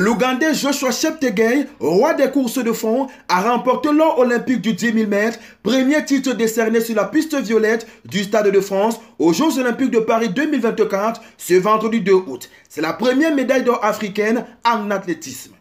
l'Ougandais Joshua Cheptegei, roi des courses de fond, a remporté l'or olympique du 10 000 mètres, premier titre décerné sur la piste violette du Stade de France aux Jeux olympiques de Paris 2024 ce vendredi 2 août. C'est la première médaille d'or africaine en athlétisme.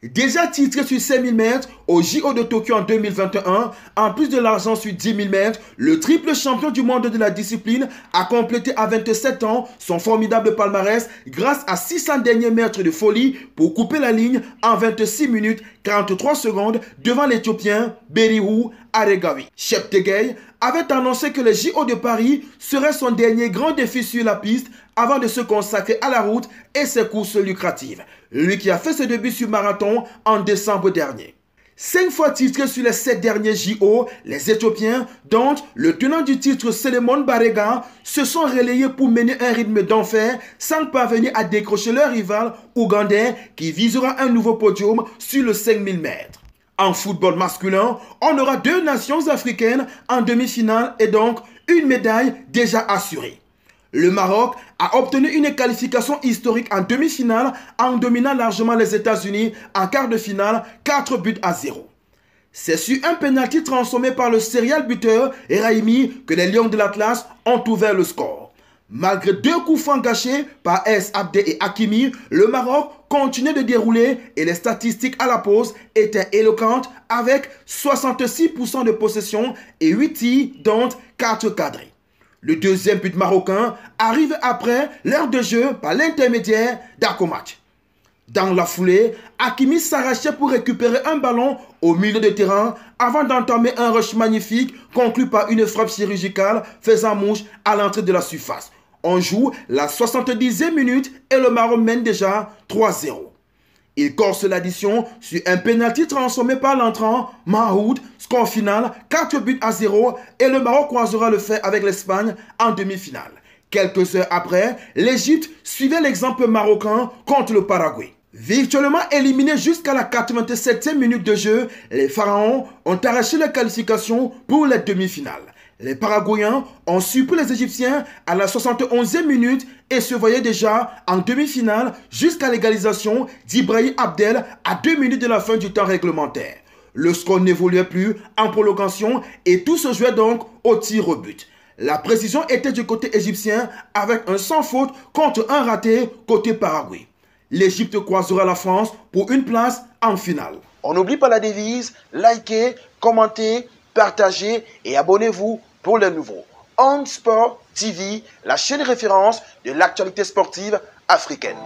Déjà titré sur 5000 mètres au JO de Tokyo en 2021, en plus de l'argent sur 10 000 mètres, le triple champion du monde de la discipline a complété à 27 ans son formidable palmarès grâce à 600 derniers mètres de folie pour couper la ligne en 26 minutes 43 secondes devant l'Éthiopien Berihu Aregawi. Cheptegei avait annoncé que le JO de Paris serait son dernier grand défi sur la piste avant de se consacrer à la route et ses courses lucratives. Lui qui a fait ses débuts sur marathon en décembre dernier. 5 fois titré sur les 7 derniers JO, les Éthiopiens, dont le tenant du titre Selemon Barega, se sont relayés pour mener un rythme d'enfer sans parvenir à décrocher leur rival ougandais qui visera un nouveau podium sur le 5000 mètres. En football masculin, on aura 2 nations africaines en demi-finale et donc une médaille déjà assurée. Le Maroc a obtenu une qualification historique en demi-finale en dominant largement les États-Unis en quart de finale 4-0. C'est sur un pénalty transformé par le serial buteur Raimi que les Lions de l'Atlas ont ouvert le score. Malgré 2 coups francs gâchés par S. Abdé et Hakimi, le Maroc continuait de dérouler et les statistiques à la pause étaient éloquentes avec 66% de possession et 8 tirs dont 4 cadrés. Le deuxième but marocain arrive après l'heure de jeu par l'intermédiaire d'Akomac. Dans la foulée, Hakimi s'arrachait pour récupérer un ballon au milieu de terrain avant d'entamer un rush magnifique conclu par une frappe chirurgicale faisant mouche à l'entrée de la surface. On joue la 70e minute et le Maroc mène déjà 3-0. Il corse l'addition sur un pénalty transformé par l'entrant Mahoud, score final 4-0 et le Maroc croisera le fait avec l'Espagne en demi-finale. Quelques heures après, l'Égypte suivait l'exemple marocain contre le Paraguay. Virtuellement éliminés jusqu'à la 87e minute de jeu, les Pharaons ont arraché la qualification pour les demi-finales. Les Paraguayens ont surpris les Égyptiens à la 71e minute et se voyaient déjà en demi-finale jusqu'à l'égalisation d'Ibrahim Abdel à 2 minutes de la fin du temps réglementaire. Le score n'évoluait plus en prolongation et tout se jouait donc au tir au but. La précision était du côté égyptien avec un sans faute contre un raté côté Paraguay. L'Égypte croisera la France pour une place en finale. On n'oublie pas la devise, likez, commentez, partagez et abonnez-vous pour les nouveaux. On Sport TV, la chaîne référence de l'actualité sportive africaine.